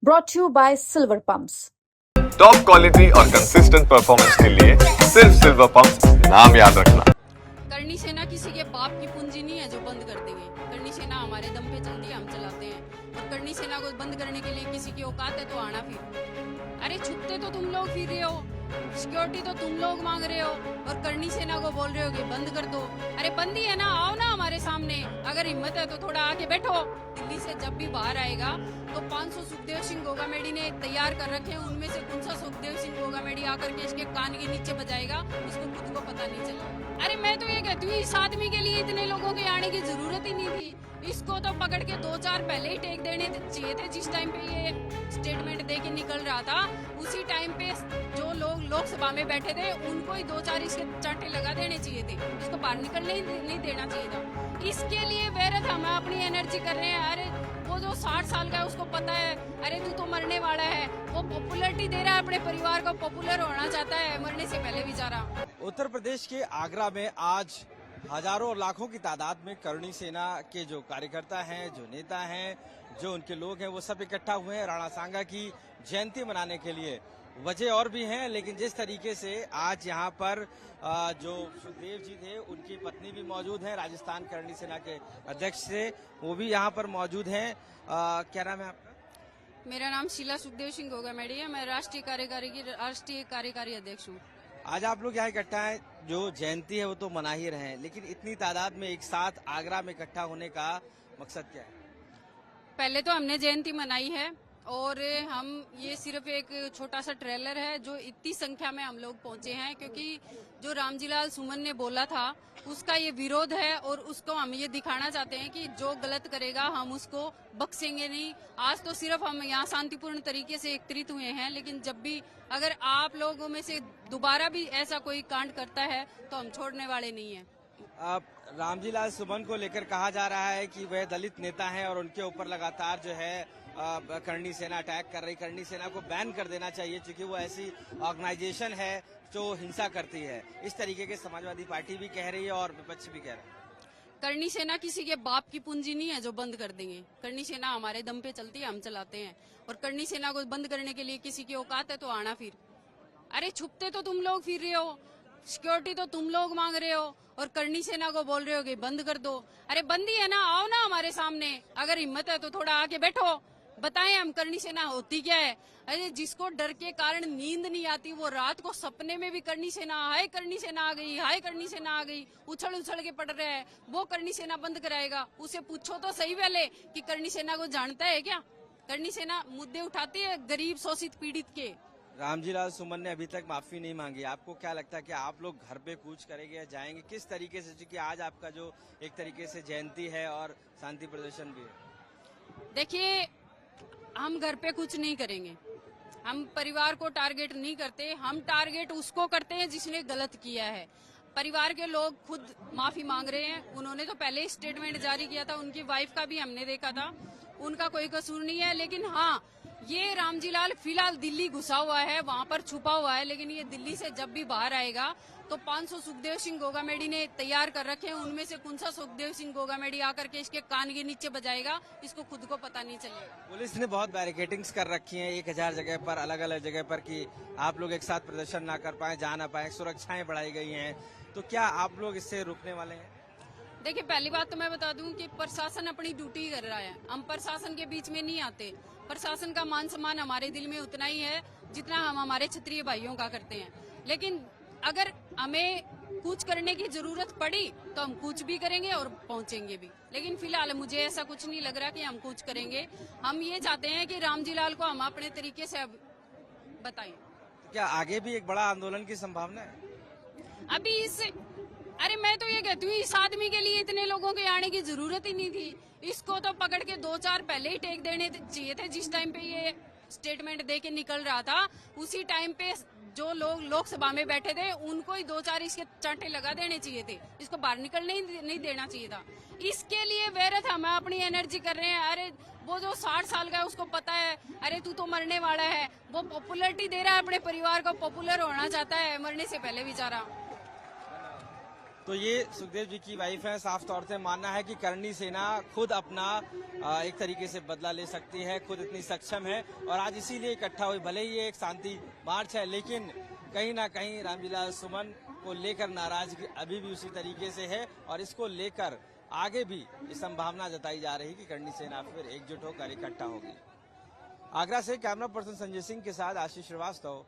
brought to you by Silver Pumps. Top quality और consistent performance के लिए सिर्फ सिल्वर पंप्स नाम याद रखना। करनी सेना किसी के बाप की पूंजी नहीं है जो बंद कर देंगे। करनी सेना हमारे दम पे चलती है, हम चलाते हैं। और करनी सेना को बंद करने के लिए किसी की औकात है तो आना फिर। अरे छुपते तो तुम लोग फिर रहे हो, सिक्योरिटी तो तुम लोग मांग रहे हो और करनी सेना को बोल रहे हो कि बंद कर दो। अरे बंदी है ना, आओ ना हमारे सामने। अगर हिम्मत है तो थोड़ा आके बैठो। दिल्ली से जब भी बाहर आएगा तो 500 सुखदेव सिंह गोगामेडी ने तैयार कर रखे हैं, उनमें से कौन सा सुखदेव सिंह गोगामेडी आकर के इसके कान के नीचे बजाएगा, इसको खुद को पता नहीं चला। अरे मैं तो ये कहती हूँ, इस आदमी के लिए इतने लोगों के आने की जरूरत ही नहीं थी। इसको तो पकड़ के 2-4 पहले ही टेक देने चाहिए थे। जिस टाइम पे ये स्टेटमेंट दे के निकल रहा था, उसी टाइम पे जो लोग लोकसभा में बैठे थे उनको ही 2-4 इसके चांटे लगा देने चाहिए थे। इसको बाहर निकलने ही नहीं देना चाहिए था। इसके लिए बेरत हम अपनी एनर्जी कर रहे हैं। अरे वो जो 60 साल का है उसको पता है, अरे तू तो मरने वाला है। वो पॉपुलरिटी दे रहा है, अपने परिवार को पॉपुलर होना चाहता है मरने से पहले बेचारा। उत्तर प्रदेश के आगरा में आज हजारों और लाखों की तादाद में करुणी सेना के जो कार्यकर्ता हैं, जो नेता हैं, जो उनके लोग हैं, वो सब इकट्ठा हुए हैं राणा सांगा की जयंती मनाने के लिए। वजह और भी हैं, लेकिन जिस तरीके से आज यहाँ पर जो सुखदेव जी थे, उनकी पत्नी भी मौजूद हैं, राजस्थान करुणी सेना के अध्यक्ष थे, वो भी यहाँ पर मौजूद हैं। क्या नाम है आपका? मेरा नाम शीला सुखदेव सिंह गोगामेडी है। मैं राष्ट्रीय कार्यकारी अध्यक्ष हूँ। आज आप लोग यहाँ इकट्ठा हैं, जो जयंती है वो तो मना ही रहे हैं, लेकिन इतनी तादाद में एक साथ आगरा में इकट्ठा होने का मकसद क्या है? पहले तो हमने जयंती मनाई है और हम ये सिर्फ एक छोटा सा ट्रेलर है जो इतनी संख्या में हम लोग पहुंचे हैं, क्योंकि जो रामजीलाल सुमन ने बोला था उसका ये विरोध है और उसको हम ये दिखाना चाहते हैं कि जो गलत करेगा हम उसको बख्शेंगे नहीं। आज तो सिर्फ हम यहाँ शांतिपूर्ण तरीके से एकत्रित हुए हैं, लेकिन जब भी अगर आप लोगों में से दोबारा भी ऐसा कोई कांड करता है तो हम छोड़ने वाले नहीं हैं। रामजीलाल सुमन को लेकर कहा जा रहा है कि वह दलित नेता हैं और उनके ऊपर लगातार जो है करनी सेना अटैक कर रही। करनी सेना को बैन कर देना चाहिए क्योंकि वो ऐसी ऑर्गेनाइजेशन है जो हिंसा करती है। इस तरीके के समाजवादी पार्टी भी कह रही है और विपक्ष भी कह रहा है। करनी सेना किसी के बाप की पूंजी नहीं है जो बंद कर देंगे। करनी सेना हमारे दम पे चलती है, हम चलाते हैं। और करनी सेना को बंद करने के लिए किसी की औकात है तो आना फिर। अरे छुपते तो तुम लोग फिर रहे हो, सिक्योरिटी तो तुम लोग मांग रहे हो और करनी सेना को बोल रहे हो कि बंद कर दो। अरे बंदी है ना, आओ ना हमारे सामने। अगर हिम्मत है तो थोड़ा आके बैठो, बताएं हम करनी सेना होती क्या है। अरे जिसको डर के कारण नींद नहीं आती, वो रात को सपने में भी करनी सेना, हाय करनी सेना आ गई, हाय करनी सेना आ गई, उछल उछल के पड़ रहा है। वो करनी सेना बंद कराएगा? उसे पूछो तो सही पहले कि करनी सेना को जानता है क्या। करनी सेना मुद्दे उठाती है गरीब शोषित पीड़ित के। रामजीलाल सुमन ने अभी तक माफी नहीं मांगी। आपको क्या लगता है कि आप लोग घर पे कूच करेंगे या जाएंगे किस तरीके से, क्योंकि आज आपका जो एक तरीके से जयंती है और शांति प्रदर्शन भी है? देखिए, हम घर पे कुछ नहीं करेंगे। हम परिवार को टारगेट नहीं करते, हम टारगेट उसको करते हैं जिसने गलत किया है। परिवार के लोग खुद माफी मांग रहे हैं। उन्होंने तो पहले ही स्टेटमेंट जारी किया था, उनकी वाइफ का भी हमने देखा था, उनका कोई कसूर नहीं है। लेकिन हाँ, ये रामजीलाल फिलहाल दिल्ली घुसा हुआ है, वहाँ पर छुपा हुआ है, लेकिन ये दिल्ली से जब भी बाहर आएगा तो 500 सुखदेव सिंह गोगामेडी ने तैयार कर रखे हैं, उनमें से कौन सा सुखदेव सिंह गोगामेडी आकर के इसके कान के नीचे बजाएगा, इसको खुद को पता नहीं चलेगा। पुलिस ने बहुत बैरिकेडिंग्स कर रखी हैं 1000 जगह पर, अलग अलग जगह पर, कि आप लोग एक साथ प्रदर्शन ना कर पाए, जा ना पाए। सुरक्षाएं बढ़ाई गई हैं, तो क्या आप लोग इससे रुकने वाले हैं? देखिए, पहली बात तो मैं बता दूं कि प्रशासन अपनी ड्यूटी कर रहा है। हम प्रशासन के बीच में नहीं आते। प्रशासन का मान सम्मान हमारे दिल में उतना ही है जितना हम हमारे क्षत्रिय भाइयों का करते हैं। लेकिन अगर हमें कूच करने की जरूरत पड़ी तो हम कूच भी करेंगे और पहुंचेंगे भी। लेकिन फिलहाल मुझे ऐसा कुछ नहीं लग रहा कि हम कूच करेंगे। हम ये चाहते हैं कि रामजीलाल को हम अपने तरीके से बताएं। तो क्या आगे भी एक बड़ा आंदोलन की संभावना है? अभी अरे मैं तो ये कहती हूँ, इस आदमी के लिए इतने लोगों के आने की जरूरत ही नहीं थी। इसको तो पकड़ के 2-4 पहले ही टेक देने चाहिए थे। जिस टाइम पे ये स्टेटमेंट दे के निकल रहा था, उसी टाइम पे जो लोग लोकसभा में बैठे थे उनको ही 2-4 इसके चांटे लगा देने चाहिए थे। इसको बाहर निकलने ही नहीं देना चाहिए था। इसके लिए बेरत हम अपनी एनर्जी कर रहे हैं। अरे वो जो 60 साल का है उसको पता है, अरे तू तो मरने वाला है। वो पॉपुलरिटी दे रहा है, अपने परिवार को पॉपुलर होना चाहता है मरने से पहले बेचारा। तो ये सुखदेव जी की वाइफ है। साफ तौर से मानना है कि करणी सेना खुद अपना एक तरीके से बदला ले सकती है, खुद इतनी सक्षम है और आज इसीलिए इकट्ठा हुई। भले ही ये एक शांति मार्च है, लेकिन कहीं ना कहीं रामविलास सुमन को लेकर नाराजगी अभी भी उसी तरीके से है और इसको लेकर आगे भी ये संभावना जताई जा रही कि करणी सेना फिर एकजुट होकर इकट्ठा होगी। आगरा से कैमरा पर्सन संजय सिंह के साथ आशीष श्रीवास्तव,